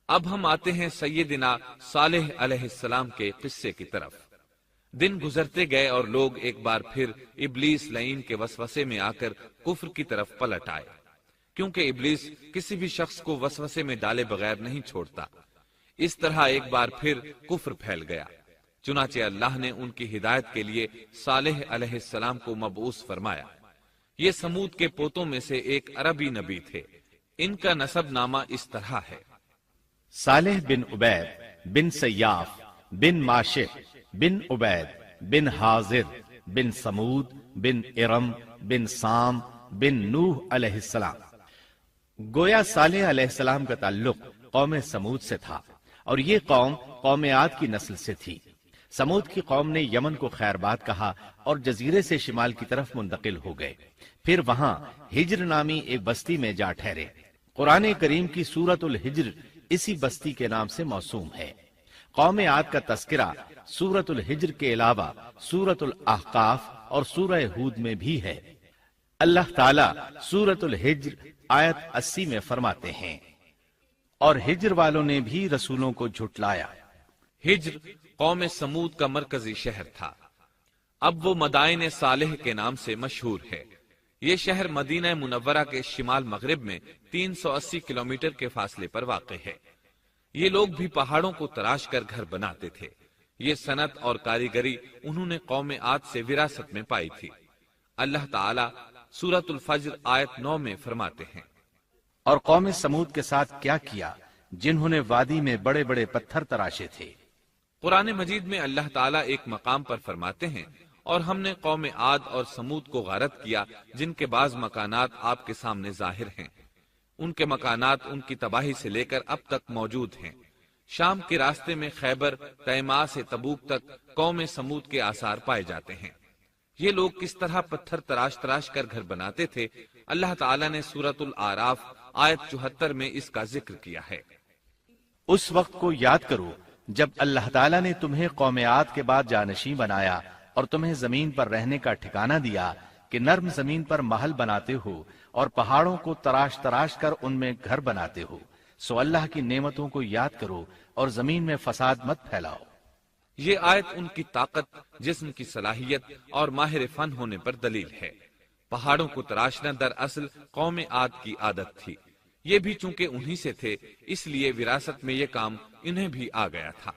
اب ہم آتے ہیں سیدنا صالح علیہ السلام کے قصے کی طرف۔ دن گزرتے گئے اور لوگ ایک بار پھر ابلیس لعین کے وسوسے میں آ کر کفر کی طرف پلٹ آئے، کیونکہ ابلیس کسی بھی شخص کو وسوسے میں ڈالے بغیر نہیں چھوڑتا۔ اس طرح ایک بار پھر کفر پھیل گیا، چنانچہ اللہ نے ان کی ہدایت کے لیے صالح علیہ السلام کو مبعوث فرمایا۔ یہ سمود کے پوتوں میں سے ایک عربی نبی تھے۔ ان کا نسب نامہ اس طرح ہے: صالح بن عبید بن سیاف بن ماشق بن عبید بن حاضر بن سمود بن ارم بن سام بن نوح علیہ السلام۔ گویا صالح علیہ السلام کا تعلق قوم سمود سے تھا، اور یہ قوم عاد کی نسل سے تھی۔ سمود کی قوم نے یمن کو خیرباد کہا اور جزیرے سے شمال کی طرف منتقل ہو گئے، پھر وہاں ہجر نامی ایک بستی میں جا ٹھہرے۔ قرآن کریم کی سورۃ الحجر اسی بستی کے نام سے موسوم ہے۔ قوم عاد کا تذکرہ سورۃ الحجر کے علاوہ سورۃ الاحقاف اور سورہ ہود میں بھی ہے۔ اللہ تعالیٰ سورۃ الحجر آیت 80 میں فرماتے ہیں، اور ہجر والوں نے بھی رسولوں کو جھٹلایا۔ ہجر قوم سمود کا مرکزی شہر تھا۔ اب وہ مدائن صالح کے نام سے مشہور ہے۔ یہ شہر مدینہ منورہ کے شمال مغرب میں 380 کلومیٹر کے فاصلے پر واقع ہے۔ یہ لوگ بھی پہاڑوں کو تراش کر گھر بناتے تھے۔ یہ صنعت اور کاریگری انہوں نے قوم عاد سے وراثت میں پائی تھی۔ اللہ تعالی سورۃ الفجر آیت 9 میں فرماتے ہیں، اور قوم سمود کے ساتھ کیا کیا جنہوں نے وادی میں بڑے بڑے پتھر تراشے تھے۔ قرآن مجید میں اللہ تعالیٰ ایک مقام پر فرماتے ہیں، اور ہم نے قوم عاد اور سمود کو غارت کیا جن کے بعض مکانات آپ کے سامنے ظاہر ہیں۔ ان کے مکانات ان کی تباہی سے لے کر اب تک موجود ہیں۔ شام کے راستے میں خیبر، تیماء سے تبوک تک قوم سمود کے آثار پائے جاتے ہیں۔ یہ لوگ کس طرح پتھر تراش تراش کر گھر بناتے تھے، اللہ تعالیٰ نے سورۃ الاعراف آیت 74 میں اس کا ذکر کیا ہے۔ اس وقت کو یاد کرو جب اللہ تعالیٰ نے تمہیں قوم عاد کے بعد جانشین بنایا اور تمہیں زمین پر رہنے کا ٹھکانہ دیا کہ نرم زمین پر محل بناتے ہو اور پہاڑوں کو تراش تراش کر ان میں گھر بناتے ہو۔ سو اللہ کی نعمتوں کو یاد کرو اور زمین میں فساد مت پھیلاؤ۔ یہ آیت ان کی طاقت، جسم کی صلاحیت اور ماہر فن ہونے پر دلیل ہے۔ پہاڑوں کو تراشنا دراصل قوم عاد کی عادت تھی۔ یہ بھی چونکہ انہی سے تھے، اس لیے وراثت میں یہ کام انہیں بھی آ گیا تھا۔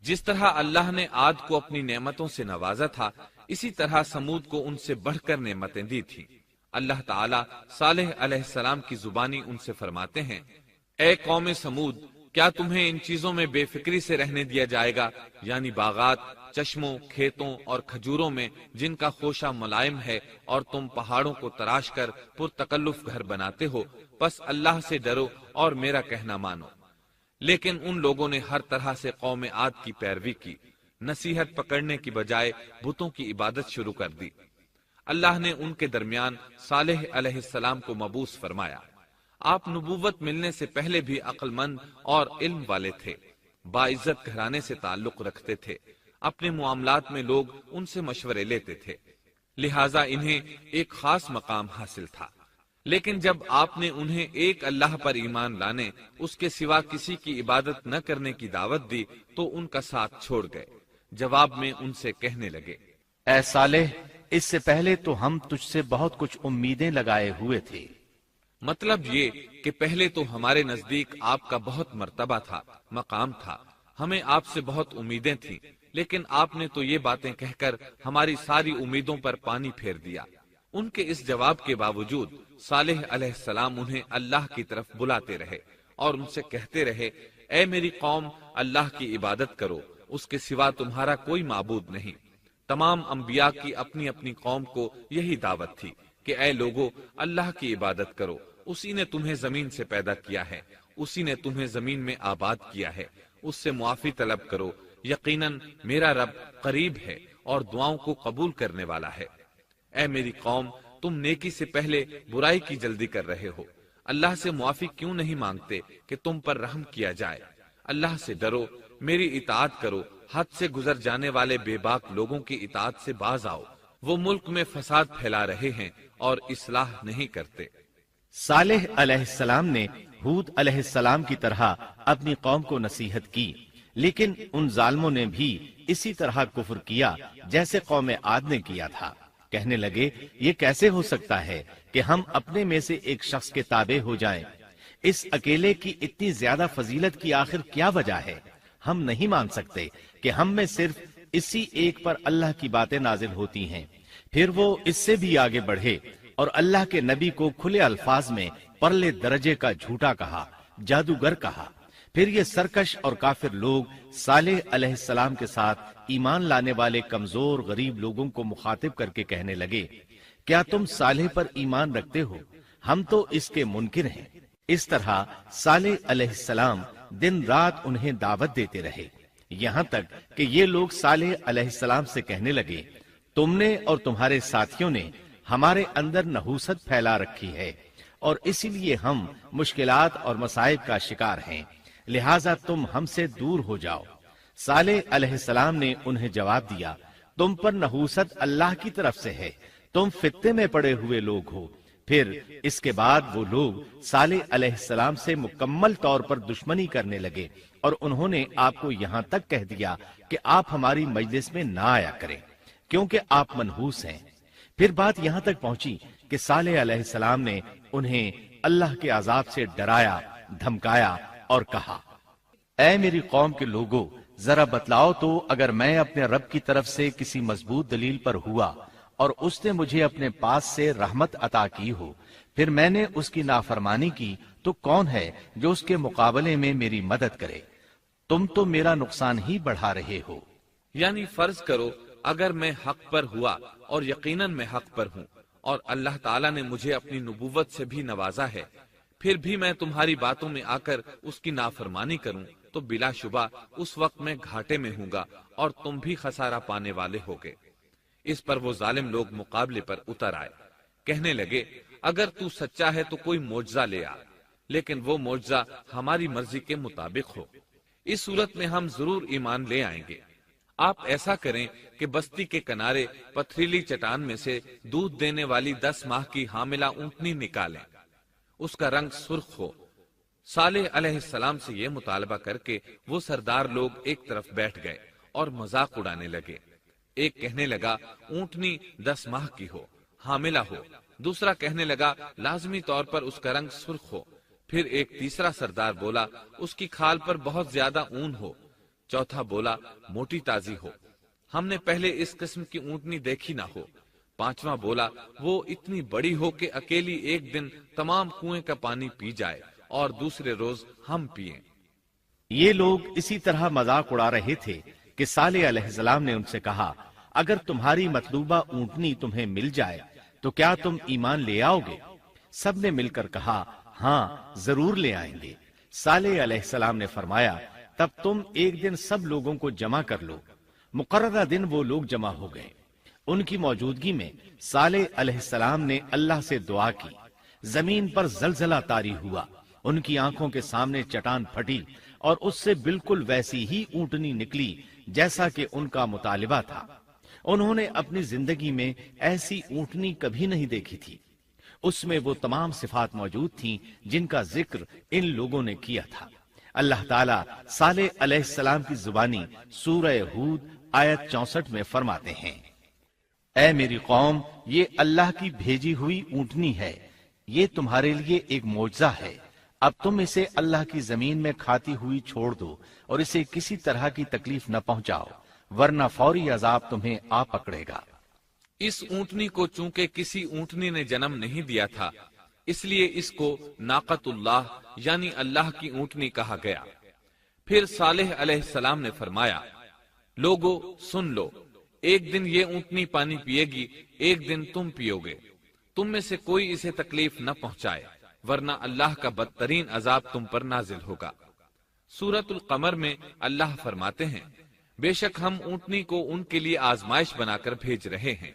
جس طرح اللہ نے عاد کو اپنی نعمتوں سے نوازا تھا، اسی طرح سمود کو ان سے بڑھ کر نعمتیں دی تھی۔ اللہ تعالیٰ صالح علیہ السلام کی زبانی ان سے فرماتے ہیں، اے قوم سمود، کیا تمہیں ان چیزوں میں بے فکری سے رہنے دیا جائے گا، یعنی باغات، چشموں، کھیتوں اور کھجوروں میں جن کا خوشہ ملائم ہے، اور تم پہاڑوں کو تراش کر پرتکلف گھر بناتے ہو، بس اللہ سے ڈرو اور میرا کہنا مانو۔ لیکن ان لوگوں نے ہر طرح سے قوم عاد کی پیروی کی، نصیحت پکڑنے کی بجائے بتوں کی عبادت شروع کر دی۔ اللہ نے ان کے درمیان صالح علیہ السلام کو مبعوث فرمایا۔ آپ نبوت ملنے سے پہلے بھی عقل مند اور علم والے تھے، باعزت گھرانے سے تعلق رکھتے تھے، اپنے معاملات میں لوگ ان سے مشورے لیتے تھے، لہٰذا انہیں ایک خاص مقام حاصل تھا۔ لیکن جب آپ نے انہیں ایک اللہ پر ایمان لانے، اس کے سوا کسی کی عبادت نہ کرنے کی دعوت دی تو ان کا ساتھ چھوڑ گئے۔ جواب میں ان سے کہنے لگے، اے صالح، اس سے پہلے تو ہم تجھ سے بہت کچھ امیدیں لگائے ہوئے تھے۔ مطلب یہ کہ پہلے تو ہمارے نزدیک آپ کا بہت مرتبہ تھا، مقام تھا، ہمیں آپ سے بہت امیدیں تھیں، لیکن آپ نے تو یہ باتیں کہہ کر ہماری ساری امیدوں پر پانی پھیر دیا۔ ان کے اس جواب کے باوجود صالح علیہ السلام انہیں اللہ کی طرف بلاتے رہے اور ان سے کہتے رہے، اے میری قوم، اللہ کی عبادت کرو، اس کے سوا تمہارا کوئی معبود نہیں۔ تمام انبیاء کی اپنی اپنی قوم کو یہی دعوت تھی کہ اے لوگو، اللہ کی عبادت کرو، اسی نے تمہیں زمین سے پیدا کیا ہے، اسی نے تمہیں زمین میں آباد کیا ہے، اس سے معافی طلب کرو، یقیناً میرا رب قریب ہے اور دعاؤں کو قبول کرنے والا ہے۔ اے میری قوم، تم نیکی سے پہلے برائی کی جلدی کر رہے ہو، اللہ سے معافی کیوں نہیں مانگتے کہ تم پر رحم کیا جائے؟ اللہ سے ڈرو، میری اطاعت کرو، حد سے گزر جانے والے بے باک لوگوں کی اطاعت سے باز آؤ، وہ ملک میں فساد پھیلا رہے ہیں اور اصلاح نہیں کرتے۔ صالح علیہ السلام نے ہود علیہ السلام کی طرح اپنی قوم کو نصیحت کی، لیکن ان ظالموں نے بھی اسی طرح کفر کیا جیسے قوم عاد نے کیا تھا۔ کہنے لگے یہ کیسے ہو سکتا ہے کہ ہم اپنے میں سے ایک شخص کے تابع ہو جائیں؟ اس اکیلے کی اتنی زیادہ فضیلت کی آخر کیا وجہ ہے؟ ہم نہیں مان سکتے کہ ہم میں صرف اسی ایک پر اللہ کی باتیں نازل ہوتی ہیں۔ پھر وہ اس سے بھی آگے بڑھے اور اللہ کے نبی کو کھلے الفاظ میں پرلے درجے کا جھوٹا کہا، جادوگر کہا۔ پھر یہ سرکش اور کافر لوگ صالح علیہ السلام کے ساتھ ایمان لانے والے کمزور غریب لوگوں کو مخاطب کر کے کہنے لگے، کیا تم صالح پر ایمان رکھتے ہو؟ ہم تو اس کے منکر ہیں۔ اس طرح صالح علیہ السلام دن رات انہیں دعوت دیتے رہے، یہاں تک کہ یہ لوگ صالح علیہ السلام سے کہنے لگے، تم نے اور تمہارے ساتھیوں نے ہمارے اندر نحوست پھیلا رکھی ہے اور اسی لیے ہم مشکلات اور مصائب کا شکار ہیں، لہٰذا تم ہم سے دور ہو جاؤ۔ صالح علیہ السلام نے انہیں جواب دیا، تم پر نحوست اللہ کی طرف سے ہے، تم فتنے میں پڑے ہوئے لوگ ہو۔ پھر اس کے بعد وہ لوگ صالح علیہ السلام سے مکمل طور پر دشمنی کرنے لگے اور انہوں نے آپ کو یہاں تک کہہ دیا کہ آپ ہماری مجلس میں نہ آیا کریں کیونکہ آپ منحوس ہیں۔ پھر بات یہاں تک پہنچی کہ صالح علیہ السلام نے انہیں اللہ کے عذاب سے ڈرایا، دھمکایا اور کہا، اے میری قوم کے لوگوں، ذرا بتلاؤ تو اگر میں اپنے رب کی طرف سے کسی مضبوط دلیل پر ہوا اور اس نے مجھے اپنے پاس سے رحمت عطا کی ہو، پھر میں نے اس کی نافرمانی کی، تو کون ہے جو اس کے مقابلے میں میری مدد کرے؟ تم تو میرا نقصان ہی بڑھا رہے ہو۔ یعنی فرض کرو اگر میں حق پر ہوا اور یقیناً میں حق پر ہوں اور اللہ تعالیٰ نے مجھے اپنی نبوت سے بھی نوازا ہے، پھر بھی میں تمہاری باتوں میں آ کر اس کی نافرمانی کروں تو بلا شبہ اس وقت میں گھاٹے میں ہوں گا اور تم بھی خسارہ پانے والے ہوگے۔ اس پر وہ ظالم لوگ مقابلے پر اتر آئے، کہنے لگے اگر تو سچا ہے تو کوئی معجزہ لے آ، لیکن وہ معجزہ ہماری مرضی کے مطابق ہو، اس صورت میں ہم ضرور ایمان لے آئیں گے۔ آپ ایسا کریں کہ بستی کے کنارے پتھریلی چٹان میں سے دودھ دینے والی 10 ماہ کی حاملہ اونٹنی نکالیں، اس کا رنگ سرخ ہو۔ صالح علیہ السلام سے یہ مطالبہ کر کے وہ سردار لوگ ایک طرف بیٹھ گئے اور مذاق اڑانے لگے۔ ایک کہنے لگا اونٹنی 10 ماہ کی ہو، حاملہ ہو، دوسرا کہنے لگا لازمی طور پر اس کا رنگ سرخ ہو، پھر ایک تیسرا سردار بولا اس کی کھال پر بہت زیادہ اون ہو، چوتھا بولا موٹی تازی ہو، ہم نے پہلے اس قسم کی اونٹنی دیکھی نہ ہو، پانچواں بولا وہ اتنی بڑی ہو کہ اکیلی ایک دن تمام کنویں کا پانی پی جائے اور دوسرے روز ہم پیئیں۔ یہ لوگ اسی طرح مذاق اڑا رہے تھے کہ صالح علیہ السلام نے ان سے کہا، اگر تمہاری مطلوبہ اونٹنی تمہیں مل جائے تو کیا تم ایمان لے آؤ گے؟ سب نے مل کر کہا، ہاں ضرور لے آئیں گے۔ صالح علیہ السلام نے فرمایا، تب تم ایک دن سب لوگوں کو جمع کر لو۔ مقررہ دن وہ لوگ جمع ہو گئے۔ ان کی موجودگی میں صالح علیہ السلام نے اللہ سے دعا کی، زمین پر زلزلہ طاری ہوا، ان کی آنکھوں کے سامنے چٹان پھٹی اور اس سے بالکل ویسی ہی اونٹنی نکلی جیسا کہ ان کا مطالبہ تھا۔ انہوں نے اپنی زندگی میں ایسی اونٹنی کبھی نہیں دیکھی تھی، اس میں وہ تمام صفات موجود تھیں جن کا ذکر ان لوگوں نے کیا تھا۔ اللہ تعالیٰ صالح علیہ السلام کی زبانی سورہ ہود آیت 64 میں فرماتے ہیں، اے میری قوم، یہ اللہ کی بھیجی ہوئی اونٹنی ہے، یہ تمہارے لیے ایک معجزہ ہے، اب تم اسے اللہ کی زمین میں کھاتی ہوئی چھوڑ دو اور اسے کسی طرح کی تکلیف نہ پہنچاؤ، ورنہ فوری عذاب تمہیں آ پکڑے گا۔ اس اونٹنی کو چونکہ کسی اونٹنی نے جنم نہیں دیا تھا، اس لیے اس کو ناقۃ اللہ یعنی اللہ کی اونٹنی کہا گیا۔ پھر صالح علیہ السلام نے فرمایا، لوگو سن لو، ایک دن یہ اونٹنی پانی پیے گی، ایک دن تم پیو گے، تم میں سے کوئی اسے تکلیف نہ پہنچائے، ورنہ اللہ کا بدترین عذاب تم پر نازل ہوگا۔ سورۃ القمر میں اللہ فرماتے ہیں، بے شک ہم اونٹنی کو ان کے لیے آزمائش بنا کر بھیج رہے ہیں،